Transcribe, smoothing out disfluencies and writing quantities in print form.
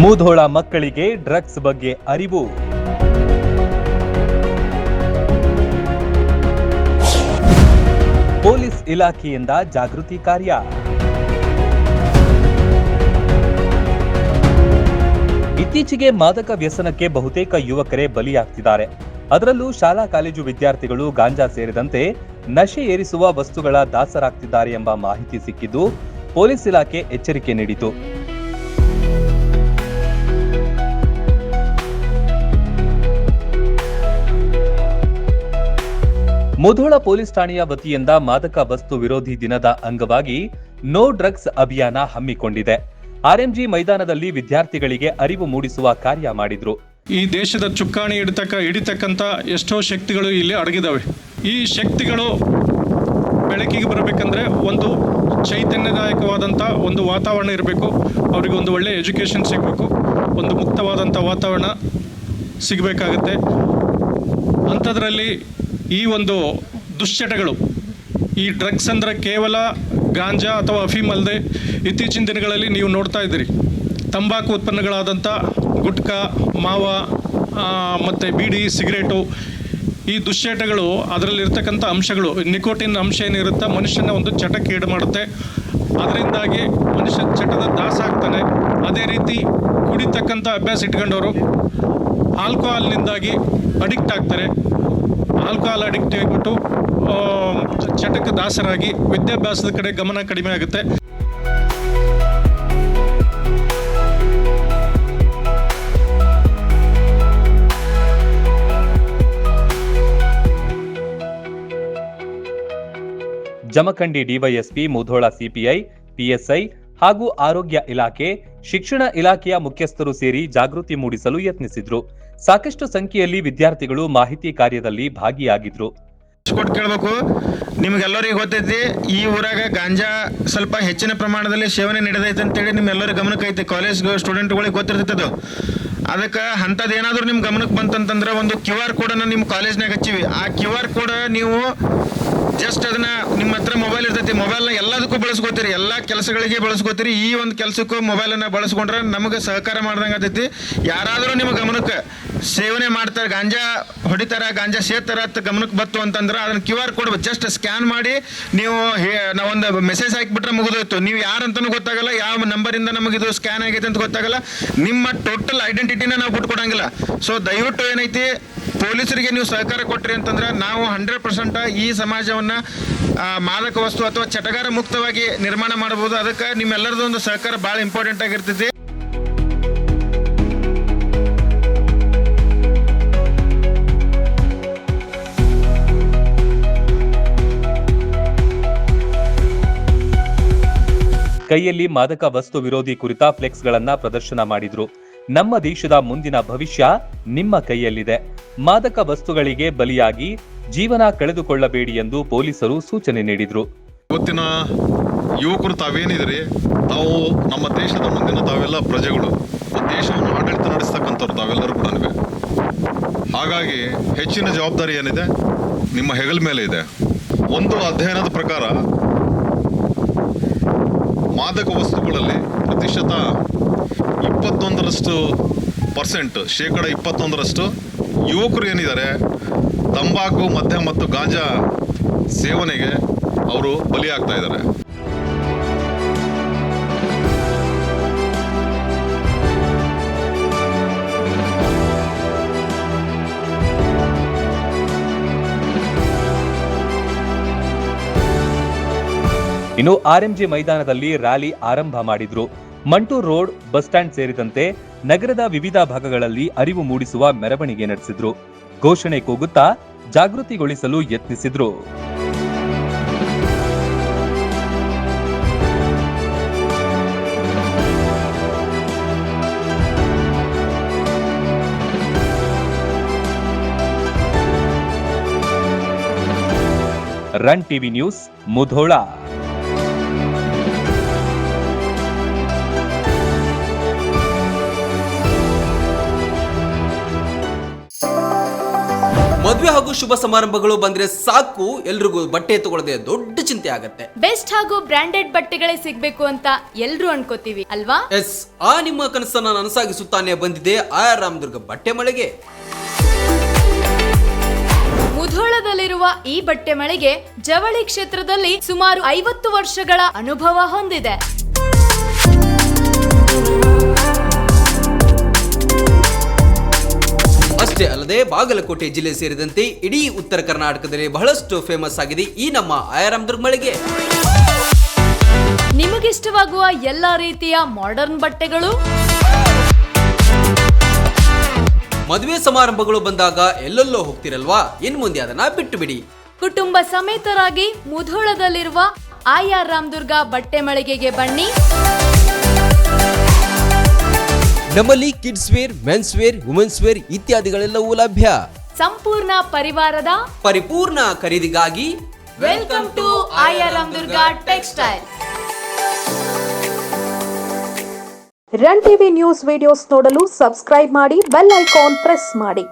ಮುಧೋಳ ಮಕ್ಕಳಿಗೆ ಡ್ರಗ್ಸ್ ಬಗ್ಗೆ ಅರಿವು. ಪೊಲೀಸ್ ಇಲಾಖೆಯಿಂದ ಜಾಗೃತಿ ಕಾರ್ಯ. ಇತ್ತೀಚೆಗೆ ಮಾದಕ ವ್ಯಸನಕ್ಕೆ ಬಹುತೇಕ ಯುವಕರೇ ಬಲಿಯಾಗ್ತಿದ್ದಾರೆ. ಅದರಲ್ಲೂ ಶಾಲಾ ಕಾಲೇಜು ವಿದ್ಯಾರ್ಥಿಗಳು ಗಾಂಜಾ ಸೇರಿದಂತೆ ನಶೆ ಏರಿಸುವ ವಸ್ತುಗಳ ದಾಸರಾಗ್ತಿದ್ದಾರೆ ಎಂಬ ಮಾಹಿತಿ ಸಿಕ್ಕಿದ್ದು ಪೊಲೀಸ್ ಇಲಾಖೆ ಎಚ್ಚರಿಕೆ ನೀಡಿತು. ಮುಧೋಳ ಪೊಲೀಸ್ ಠಾಣೆಯ ವತಿಯಿಂದ ಮಾದಕ ವಸ್ತು ವಿರೋಧಿ ದಿನದ ಅಂಗವಾಗಿ ನೋ ಡ್ರಗ್ಸ್ ಅಭಿಯಾನ ಹಮ್ಮಿಕೊಂಡಿದೆ. ಆರ್ಎಂಜಿ ಮೈದಾನದಲ್ಲಿ ವಿದ್ಯಾರ್ಥಿಗಳಿಗೆ ಅರಿವು ಮೂಡಿಸುವ ಕಾರ್ಯ ಮಾಡಿದ್ರು. ಈ ದೇಶದ ಚುಕ್ಕಾಣಿ ಹಿಡಿತಕ್ಕಂಥ ಎಷ್ಟೋ ಶಕ್ತಿಗಳು ಇಲ್ಲಿ ಅಡಗಿದಾವೆ. ಈ ಶಕ್ತಿಗಳು ಬೆಳಕಿಗೆ ಬರಬೇಕಂದ್ರೆ ಒಂದು ಚೈತನ್ಯದಾಯಕವಾದಂಥ ಒಂದು ವಾತಾವರಣ ಇರಬೇಕು. ಅವರಿಗೆ ಒಂದು ಒಳ್ಳೆಯ ಎಜುಕೇಷನ್ ಸಿಗಬೇಕು, ಒಂದು ಮುಕ್ತವಾದಂಥ ವಾತಾವರಣ ಸಿಗಬೇಕಾಗತ್ತೆ. ಅಂಥದ್ರಲ್ಲಿ ಈ ಒಂದು ದುಶ್ಚಟಗಳು, ಈ ಡ್ರಗ್ಸ್ ಅಂದರೆ ಕೇವಲ ಗಾಂಜಾ ಅಥವಾ ಅಫೀಮ್ ಅಲ್ಲದೆ ಇತ್ತೀಚಿನ ದಿನಗಳಲ್ಲಿ ನೀವು ನೋಡ್ತಾ ಇದ್ದೀರಿ ತಂಬಾಕು ಉತ್ಪನ್ನಗಳಾದಂಥ ಗುಟ್ಕಾ, ಮಾವ ಮತ್ತು ಬೀಡಿ, ಸಿಗರೇಟು, ಈ ದುಶ್ಚಟಗಳು ಅದರಲ್ಲಿರ್ತಕ್ಕಂಥ ಅಂಶಗಳು, ನಿಕೋಟಿನ್ ಅಂಶ ಏನಿರುತ್ತೆ ಮನುಷ್ಯನ ಒಂದು ಚಟಕ್ಕೆ ಈಡು ಮಾಡುತ್ತೆ. ಅದರಿಂದಾಗಿ ಮನುಷ್ಯ ಚಟದ ದಾಸ ಆಗ್ತಾನೆ. ಅದೇ ರೀತಿ ಕುಡಿತಕ್ಕಂಥ ಅಭ್ಯಾಸ ಇಟ್ಕೊಂಡವರು ಆಲ್ಕೋಹಾಲ್ನಿಂದಾಗಿ ಅಡಿಕ್ಟ್ ಆಗ್ತಾರೆ. ಆಲ್ಕೋಹಾಲ್ ಅಡಿಕ್ಟ್ ಆಗಿಬಿಟ್ಟು ಚಟಕ್ಕೆ ದಾಸರಾಗಿ ವಿದ್ಯಾಭ್ಯಾಸದ ಕಡೆ ಗಮನ ಕಡಿಮೆ ಆಗುತ್ತೆ. Jamkhandi DYSP, Mudhol CPI, PSI ಹಾಗೂ ಆರೋಗ್ಯ ಇಲಾಖೆ, ಶಿಕ್ಷಣ ಇಲಾಖೆಯ ಮುಖ್ಯಸ್ಥರು ಸೇರಿ ಜಾಗೃತಿ ಮೂಡಿಸಲು ಯತ್ನಿಸಿದ್ರು. ಸಾಕಷ್ಟು ಸಂಖ್ಯೆಯಲ್ಲಿ ವಿದ್ಯಾರ್ಥಿಗಳು ಮಾಹಿತಿ ಕಾರ್ಯದಲ್ಲಿ ಭಾಗಿಯಾಗಿದ್ರು. ಕೇಳಬೇಕು, ನಿಮ್ಗೆಲ್ಲರಿಗೂ ಗೊತ್ತೈತಿ ಈ ಊರಾಗ ಗಾಂಜಾ ಸ್ವಲ್ಪ ಹೆಚ್ಚಿನ ಪ್ರಮಾಣದಲ್ಲಿ ಸೇವನೆ ನಡೆದೈತೆ ಅಂತೇಳಿ ನಿಮ್ಮೆಲ್ಲರ ಗಮನಕ್ಕೆ ಐತಿ. ಕಾಲೇಜ್ ಸ್ಟೂಡೆಂಟ್ಗಳಿಗೆ ಗೊತ್ತಿರ್ತೈತೆ ಅದು. ಅದಕ್ಕೆ ಅಂಥದ್ದೇನಾದ್ರೂ ನಿಮ್ಮ ಗಮನಕ್ಕೆ ಬಂತಂತಂದ್ರೆ ಒಂದು QR ಕೋಡನ್ನು ನಿಮ್ಮ ಕಾಲೇಜ್ನಾಗ ಹಚ್ಚಿವಿ. ಆ QR ಕೋಡ್ ನೀವು ಜಸ್ಟ್ ಅದನ್ನ ನಿಮ್ಮ ಹತ್ರ ಮೊಬೈಲ್ ಇರ್ತೈತಿ, ಮೊಬೈಲ್ನ ಎಲ್ಲದಕ್ಕೂ ಬಳಸ್ಕೋತೀರಿ, ಎಲ್ಲ ಕೆಲಸಗಳಿಗೆ ಬಳಸ್ಕೋತೀರಿ. ಈ ಒಂದು ಕೆಲಸಕ್ಕೂ ಮೊಬೈಲನ್ನು ಬಳಸ್ಕೊಂಡ್ರೆ ನಮಗೆ ಸಹಕಾರ ಮಾಡ್ದಂಗೆ ಆಗ್ತೈತಿ. ಯಾರಾದರೂ ನಿಮ್ಮ ಗಮನಕ್ಕೆ ಸೇವನೆ ಮಾಡ್ತಾರೆ, ಗಾಂಜಾ ಹೊಡಿತಾರ, ಗಾಂಜಾ ಸೇರ್ತಾರ ಅಂತ ಗಮನಕ್ಕೆ ಬತ್ತು ಅಂತಂದ್ರೆ ಅದನ್ನು QR ಕೋಡ್ ಜಸ್ಟ್ ಸ್ಕ್ಯಾನ್ ಮಾಡಿ ನೀವು ನಾವೊಂದು ಮೆಸೇಜ್ ಹಾಕಿಬಿಟ್ರೆ ಮುಗಿದೋಯ್ತು. ನೀವು ಯಾರಂತನೂ ಗೊತ್ತಾಗಲ್ಲ, ಯಾವ ನಂಬರಿಂದ ನಮಗಿದು ಸ್ಕ್ಯಾನ್ ಆಗೈತೆ ಅಂತ ಗೊತ್ತಾಗಲ್ಲ, ನಿಮ್ಮ ಟೋಟಲ್ ಐಡೆಂಟಿಟಿನ ನಾವು ಬಿಟ್ಕೊಡಂಗಿಲ್ಲ. ಸೊ ದಯವಿಟ್ಟು ಏನೈತಿ, ಪೊಲೀಸರಿಗೆ ನೀವು ಸಹಕಾರ ಕೊಟ್ರಿ ಅಂತಂದ್ರೆ ನಾವು 100% ಈ ಸಮಾಜವನ್ನು ಮಾದಕ ವಸ್ತು ಅಥವಾ ಚಟಗಾರ ಮುಕ್ತವಾಗಿ ನಿರ್ಮಾಣ ಮಾಡಬಹುದು. ಅದಕ್ಕೆ ನಿಮ್ಮೆಲ್ಲರದ್ದು ಒಂದು ಸಹಕಾರ ಭಾಳ ಇಂಪಾರ್ಟೆಂಟ್ ಆಗಿರ್ತೈತಿ. ಕೈಯಲ್ಲಿ ಮಾದಕ ವಸ್ತು ವಿರೋಧಿ ಕುರಿತ ಫ್ಲೆಕ್ಸ್ಗಳನ್ನ ಪ್ರದರ್ಶನ ಮಾಡಿದ್ರು. ನಮ್ಮ ದೇಶದ ಮುಂದಿನ ಭವಿಷ್ಯ ನಿಮ್ಮ ಕೈಯಲ್ಲಿದೆ. ಮಾದಕ ವಸ್ತುಗಳಿಗೆ ಬಲಿಯಾಗಿ ಜೀವನ ಕಳೆದುಕೊಳ್ಳಬೇಡಿ ಎಂದು ಪೊಲೀಸರು ಸೂಚನೆ ನೀಡಿದ್ರು. ಇವತ್ತಿನ ಯುವಕರು ತಾವೇನಿದ್ರಿ, ತಾವು ನಮ್ಮ ದೇಶದ ಮುಂದಿನ ತಾವೆಲ್ಲ ಪ್ರಜೆಗಳು, ದೇಶವನ್ನು ಆಡಳಿತ ನಡೆಸ್ತಕ್ಕಂಥವ್ರು ತಾವೆಲ್ಲರೂ ಕೂಡ. ಹಾಗಾಗಿ ಹೆಚ್ಚಿನ ಜವಾಬ್ದಾರಿ ಏನಿದೆ ನಿಮ್ಮ ಹೆಗಲ ಮೇಲೆ ಇದೆ. ಒಂದು ಅಧ್ಯಯನದ ಪ್ರಕಾರ ಮಾದಕ ವಸ್ತುಗಳಲ್ಲಿ ಪ್ರತಿಶತ 21% ಶೇಕಡ 21% ಯುವಕರು ಏನಿದ್ದಾರೆ ತಂಬಾಕು, ಮದ್ಯ ಮತ್ತು ಗಾಂಜಾ ಸೇವನೆಗೆ ಅವರು ಬಲಿಯಾಗ್ತಾ ಇದ್ದಾರೆ. ಇನ್ನು ಆರ್ಎಂಜಿ ಮೈದಾನದಲ್ಲಿ ರ್ಯಾಲಿ ಆರಂಭ ಮಾಡಿದ್ರು. ಮಂಟೂರ್ ರೋಡ್, ಬಸ್ ಸ್ಟ್ಯಾಂಡ್ ಸೇರಿದಂತೆ ನಗರದ ವಿವಿಧ ಭಾಗಗಳಲ್ಲಿ ಅರಿವು ಮೂಡಿಸುವ ಮೆರವಣಿಗೆ ನಡೆಸಿದ್ರು. ಘೋಷಣೆ ಕೂಗುತ್ತಾ ಜಾಗೃತಿಗೊಳಿಸಲು ಯತ್ನಿಸಿದ್ರು. Run TV news, Mudhol. ಮದುವೆ ಹಾಗೂ ಶುಭ ಸಮಾರಂಭಗಳು ಬಂದ್ರೆ ಸಾಕು ಎಲ್ರಿಗೂ ಬಟ್ಟೆ ತಗೊಳ್ಳದೆ ದೊಡ್ಡ ಚಿಂತೆ ಆಗತ್ತೆ. ಬೆಸ್ಟ್ ಹಾಗೂ ಬ್ರಾಂಡೆಡ್ ಬಟ್ಟೆಗಳೇ ಸಿಗ್ಬೇಕು ಅಂತ ಎಲ್ರು ಅನ್ಕೋತೀವಿ ಅಲ್ವಾ? ಎಸ್, ಆ ನಿಮ್ಮ ಕನಸನ್ನ ನನಸಾಗಿಸುತ್ತಾನೆ ಬಂದಿದೆ ಆರ್ ರಾಮದುರ್ಗ ಬಟ್ಟೆ ಮಳಿಗೆ. ಮುಧೋಳದಲ್ಲಿರುವ ಈ ಬಟ್ಟೆ ಮಳಿಗೆ ಜವಳಿ ಕ್ಷೇತ್ರದಲ್ಲಿ ಸುಮಾರು 50 ವರ್ಷಗಳ ಅನುಭವ ಹೊಂದಿದೆ. ಅಷ್ಟೇ ಅಲ್ಲದೆ ಬಾಗಲಕೋಟೆ ಜಿಲ್ಲೆ ಸೇರಿದಂತೆ ಇಡೀ ಉತ್ತರ ಕರ್ನಾಟಕದಲ್ಲಿ ಬಹಳಷ್ಟು ಫೇಮಸ್ ಆಗಿದೆ ಈ ನಮ್ಮ ಆರ್ ರಾಮದುರ್ಗ ಮಳಿಗೆ. ನಿಮಗಿಷ್ಟವಾಗುವ ಎಲ್ಲಾ ರೀತಿಯ ಮಾಡರ್ನ್ ಬಟ್ಟೆಗಳು, ಮದುವೆ ಸಮಾರಂಭಗಳು ಬಂದಾಗ ಎಲ್ಲೆಲ್ಲೋ ಹೋಗ್ತಿರಲ್ವಾ, ಇನ್ ಮುಂದೆ ಅದನ್ನ ಬಿಟ್ಟು ಬಿಡಿ. ಕುಟುಂಬ ಸಮೇತರಾಗಿ ಮುಧೋಳದಲ್ಲಿರುವ ಆರ್ ರಾಮದುರ್ಗ ಬಟ್ಟೆ ಮಳಿಗೆಗೆ ಬನ್ನಿ. ನಮ್ಮಲ್ಲಿ kids wear, men's wear, women's wear ಇತ್ಯಾದಿಗಳೆಲ್ಲವೂ ಲಭ್ಯ. ಸಂಪೂರ್ಣ ಪರಿವಾರದ ಪರಿಪೂರ್ಣ ಖರೀದಿಗಾಗಿ welcome to R Ramadurga textile. Run TV news videos ನೋಡಲು ಸಬ್ಸ್ಕ್ರೈಬ್ ಮಾಡಿ, ಬೆಲ್ ಐಕಾನ್ ಪ್ರೆಸ್ ಮಾಡಿ.